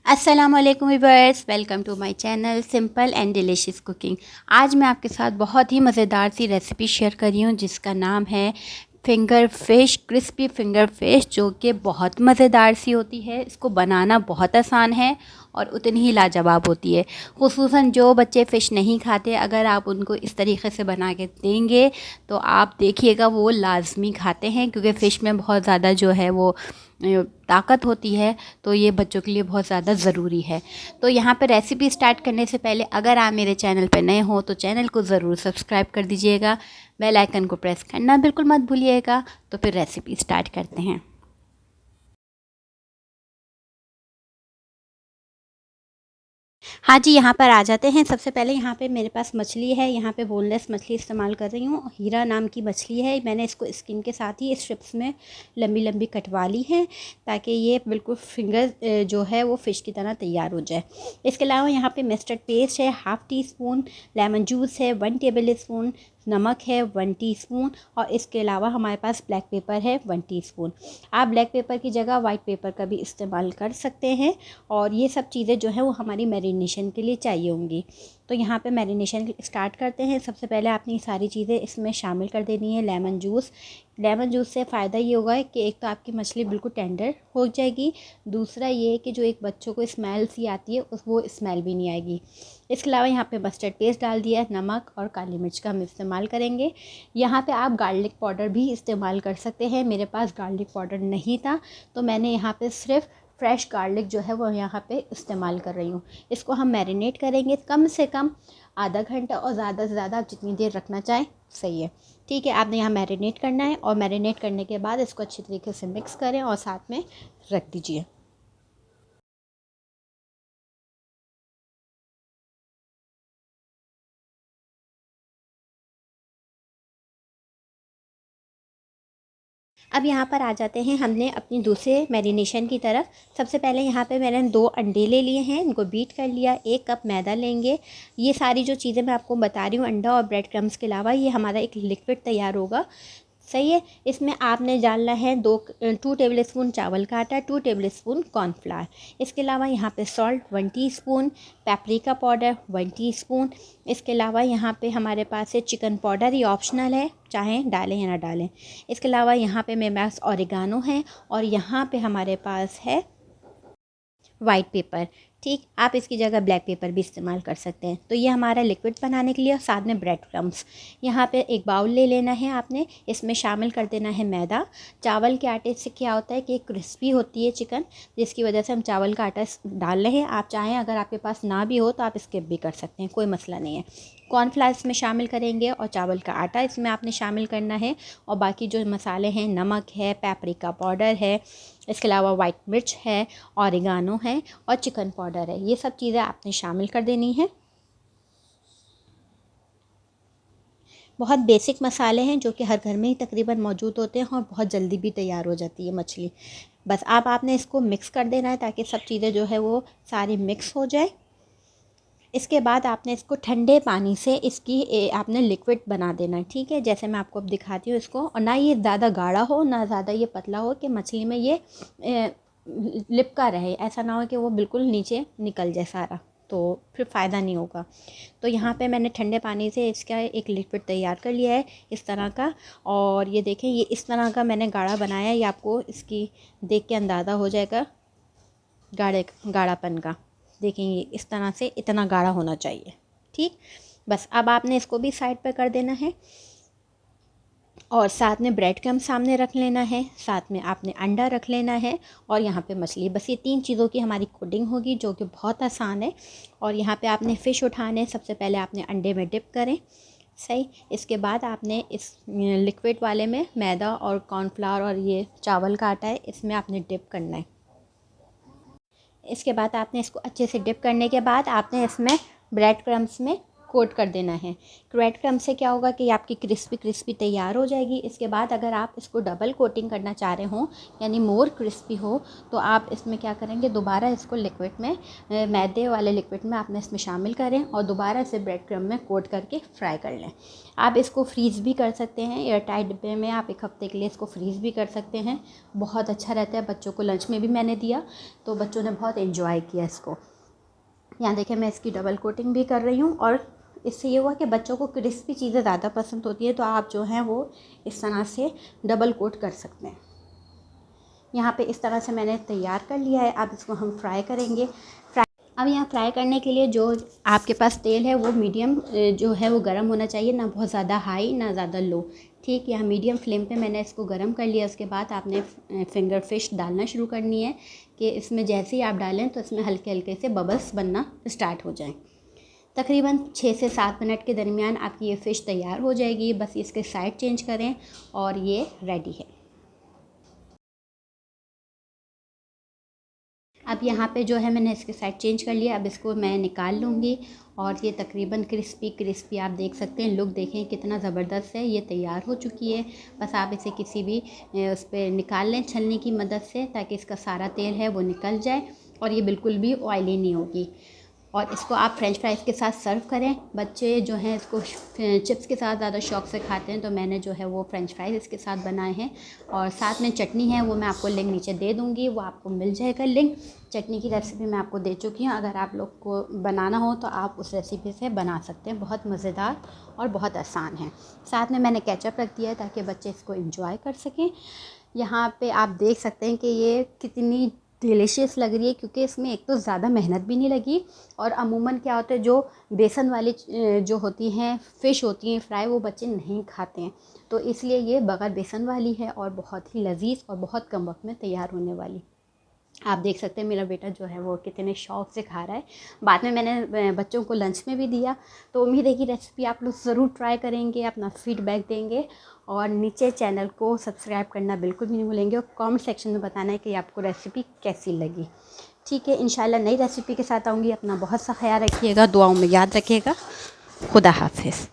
अस्सलामुअलैकुम viewers, welcome to my channel simple and delicious cooking. आज मैं आपके साथ बहुत ही मज़ेदार सी रेसिपी शेयर कर रही हूँ जिसका नाम है finger fish, crispy finger fish, जो कि बहुत मज़ेदार सी होती है। इसको बनाना बहुत आसान है और उतनी ही लाजवाब होती है। ख़ुसूसन जो बच्चे फ़िश नहीं खाते, अगर आप उनको इस तरीके से बना के देंगे तो आप देखिएगा वो लाजमी खाते हैं, क्योंकि फ़िश में बहुत ज़्यादा जो है वो ताकत होती है। तो ये बच्चों के लिए बहुत ज़्यादा ज़रूरी है। तो यहाँ पर रेसिपी स्टार्ट करने से पहले अगर आप मेरे चैनल पर नए हो तो चैनल को ज़रूर सब्सक्राइब कर दीजिएगा, बेल आइकन को प्रेस करना बिल्कुल मत भूलिएगा। तो फिर रेसिपी स्टार्ट करते हैं। हाँ जी, यहाँ पर आ जाते हैं। सबसे पहले यहाँ पे मेरे पास मछली है। यहाँ पे बोनलेस मछली इस्तेमाल कर रही हूँ। हीरा नाम की मछली है। मैंने इसको स्किन के साथ ही स्ट्रिप्स में लंबी लंबी कटवा ली है, ताकि ये बिल्कुल फिंगर जो है वो फ़िश की तरह तैयार हो जाए। इसके अलावा यहाँ पे मस्टर्ड पेस्ट है 1/2 टीस्पून, लेमन जूस है 1 टेबल स्पून, नमक है 1 टीस्पून, और इसके अलावा हमारे पास ब्लैक पेपर है 1 टीस्पून। आप ब्लैक पेपर की जगह वाइट पेपर का भी इस्तेमाल कर सकते हैं। और ये सब चीज़ें जो है वो हमारी मैरिनेशन के लिए चाहिए होंगी। तो यहाँ पे मैरिनेशन स्टार्ट करते हैं। सबसे पहले आपने ये सारी चीज़ें इसमें शामिल कर देनी है। लेमन जूस से फ़ायदा ये होगा कि एक तो आपकी मछली बिल्कुल टेंडर हो जाएगी, दूसरा ये कि जो एक बच्चों को स्मेल सी आती है वो स्मेल भी नहीं आएगी। इसके अलावा यहाँ पे मस्टर्ड पेस्ट डाल दिया है, नमक और काली मिर्च का हम इस्तेमाल करेंगे। यहाँ पे आप गार्लिक पाउडर भी इस्तेमाल कर सकते हैं। मेरे पास गार्लिक पाउडर नहीं था, तो मैंने यहाँ पे सिर्फ फ्रेश गार्लिक जो है वो यहाँ पे इस्तेमाल कर रही हूँ। इसको हम मैरिनेट करेंगे कम से कम आधा घंटा, और ज़्यादा से ज़्यादा आप जितनी देर रखना चाहें सही है। ठीक है, आपने यहाँ मैरिनेट करना है, और मैरिनेट करने के बाद इसको अच्छी तरीके से मिक्स करें और साथ में रख दीजिए। अब यहाँ पर आ जाते हैं हमने अपनी दूसरे मैरिनेशन की तरफ। सबसे पहले यहाँ पे मैंने 2 अंडे ले लिए हैं, इनको बीट कर लिया। 1 कप मैदा लेंगे। ये सारी जो चीज़ें मैं आपको बता रही हूँ, अंडा और ब्रेड क्रम्स के अलावा, ये हमारा एक लिक्विड तैयार होगा। सही है। इसमें आपने डालना है 2 टेबल स्पून चावल का आटा, 2 टेबल स्पून कॉर्नफ्लावर। इसके अलावा यहाँ पे salt 1 teaspoon, paprika powder 1 teaspoon. इसके अलावा यहाँ पे हमारे पास है चिकन पाउडर, ये ऑप्शनल है, चाहें डालें या ना डालें। इसके अलावा यहाँ पे मेरे पास ऑरिगानो है, और यहाँ पे हमारे पास है वाइट पेपर। ठीक, आप इसकी जगह ब्लैक पेपर भी इस्तेमाल कर सकते हैं। तो ये हमारा लिक्विड बनाने के लिए, और साथ में ब्रेड क्रम्स। यहाँ पे एक बाउल ले लेना है आपने, इसमें शामिल कर देना है मैदा। चावल के आटे से क्या होता है कि क्रिस्पी होती है चिकन, जिसकी वजह से हम चावल का आटा डाल रहे हैं। आप चाहें अगर आपके पास ना भी हो तो आप स्किप भी कर सकते हैं, कोई मसला नहीं है। कॉर्नफ्लावर इसमें शामिल करेंगे, और चावल का आटा इसमें आपने शामिल करना है। और बाकी जो मसाले हैं, नमक है, पेपरिका पाउडर है, इसके अलावा वाइट मिर्च है, ऑरिगानो है, और चिकन पाउडर है, ये सब चीज़ें आपने शामिल कर देनी है। बहुत बेसिक मसाले हैं जो कि हर घर में ही तकरीबन मौजूद होते हैं, और बहुत जल्दी भी तैयार हो जाती है मछली। बस अब आपने इसको मिक्स कर देना है, ताकि सब चीज़ें जो है वो सारी मिक्स हो जाए। इसके बाद आपने इसको ठंडे पानी से इसकी आपने लिक्विड बना देना है। ठीक है, जैसे मैं आपको अब दिखाती हूँ इसको। और ना ये ज़्यादा गाढ़ा हो, ना ज़्यादा ये पतला हो कि मछली में ये लिपका रहे। ऐसा ना हो कि वो बिल्कुल नीचे निकल जाए सारा, तो फिर फ़ायदा नहीं होगा। तो यहाँ पे मैंने ठंडे पानी से इसका एक लिक्विड तैयार कर लिया है इस तरह का। और ये देखें, ये इस तरह का मैंने गाढ़ा बनाया है। ये आपको इसकी देख के अंदाज़ा हो जाएगा गाढ़ापन का। देखें, ये इस तरह से इतना गाढ़ा होना चाहिए। ठीक, बस अब आपने इसको भी साइड पर कर देना है, और साथ में ब्रेड क्रम्ब सामने रख लेना है, साथ में आपने अंडा रख लेना है, और यहाँ पे मछली। बस ये 3 चीज़ों की हमारी कोटिंग होगी, जो कि बहुत आसान है। और यहाँ पे आपने फ़िश उठाने, सबसे पहले आपने अंडे में डिप करें। सही, इसके बाद आपने इस लिक्विड वाले में मैदा और कॉर्नफ्लावर और ये चावल का आटा है, इसमें आपने डिप करना है। इसके बाद आपने इसको अच्छे से डिप करने के बाद आपने इसमें ब्रेड क्रम्स में कोट कर देना है। ब्रेड क्रम्ब से क्या होगा कि आपकी क्रिस्पी क्रिस्पी तैयार हो जाएगी। इसके बाद अगर आप इसको डबल कोटिंग करना चाह रहे हो यानी मोर क्रिस्पी हो, तो आप इसमें क्या करेंगे, दोबारा इसको लिक्विड में मैदे वाले लिक्विड में आपने इसमें शामिल करें और दोबारा से ब्रेड क्रम्ब में कोट करके फ्राई कर लें। आप इसको फ्रीज़ भी कर सकते हैं, एयर टाइट डिब्बे में आप 1 हफ़्ते के लिए इसको फ्रीज़ भी कर सकते हैं। बहुत अच्छा रहता है। बच्चों को लंच में भी मैंने दिया तो बच्चों ने बहुत एंजॉय किया इसको। यहाँ देखिए मैं इसकी डबल कोटिंग भी कर रही हूँ और इससे ये हुआ कि बच्चों को क्रिस्पी चीज़ें ज़्यादा पसंद होती है, तो आप जो हैं वो इस तरह से डबल कोट कर सकते हैं। यहाँ पे इस तरह से मैंने तैयार कर लिया है। अब इसको हम फ्राई करेंगे। अब यहाँ फ्राई करने के लिए जो आपके पास तेल है वो मीडियम जो है वो गर्म होना चाहिए, ना बहुत ज़्यादा हाई ना ज़्यादा लो। ठीक, यहाँ मीडियम फ्लेम पे मैंने इसको गर्म कर लिया। उसके बाद आपने फिंगर फिश डालना शुरू करनी है कि इसमें जैसे ही आप डालें तो इसमें हल्के हल्के से बबल्स बनना स्टार्ट हो जाएं। तकरीबन 6 से 7 मिनट के दरमियान आपकी ये फ़िश तैयार हो जाएगी। बस इसके साइड चेंज करें और ये रेडी है। अब यहाँ पे जो है मैंने इसके साइड चेंज कर लिया। अब इसको मैं निकाल लूँगी और ये तकरीबन क्रिस्पी क्रिस्पी आप देख सकते हैं। लुक देखें कितना ज़बरदस्त है, ये तैयार हो चुकी है। बस आप इसे किसी भी उस पर निकाल लें छलनी की मदद से, ताकि इसका सारा तेल है वो निकल जाए और ये बिल्कुल भी ऑयली नहीं होगी। और इसको आप फ्रेंच फ्राइज़ के साथ सर्व करें। बच्चे जो हैं इसको चिप्स के साथ ज़्यादा शौक़ से खाते हैं, तो मैंने जो है वो फ्रेंच फ्राइज़ इसके साथ बनाए हैं। और साथ में चटनी है, वो मैं आपको लिंक नीचे दे दूँगी, वो आपको मिल जाएगा लिंक। चटनी की रेसिपी मैं आपको दे चुकी हूँ। अगर आप लोग को बनाना हो तो आप उस रेसिपी से बना सकते हैं। बहुत मज़ेदार और बहुत आसान है। साथ में मैंने केचप रख दिया है ताकि बच्चे इसको एंजॉय कर सकें। यहाँ पे आप देख सकते हैं कि ये कितनी डिलीशियस लग रही है, क्योंकि इसमें एक तो ज़्यादा मेहनत भी नहीं लगी। और अमूमन क्या होता है, जो बेसन वाली जो होती हैं फ़िश होती हैं फ्राई, वो बच्चे नहीं खाते हैं, तो इसलिए ये बगैर बेसन वाली है और बहुत ही लजीज और बहुत कम वक्त में तैयार होने वाली। आप देख सकते हैं मेरा बेटा जो है वो कितने शौक़ से खा रहा है। बाद में मैंने बच्चों को लंच में भी दिया। तो उम्मीद है कि रेसिपी आप लोग ज़रूर ट्राई करेंगे, अपना फ़ीडबैक देंगे और नीचे चैनल को सब्सक्राइब करना बिल्कुल भी नहीं भूलेंगे और कमेंट सेक्शन में बताना है कि आपको रेसिपी कैसी लगी। ठीक है, इंशाल्लाह नई रेसिपी के साथ आऊँगी। अपना बहुत सा ख्याल रखिएगा, दुआओं में याद रखिएगा। खुदा हाफिज़।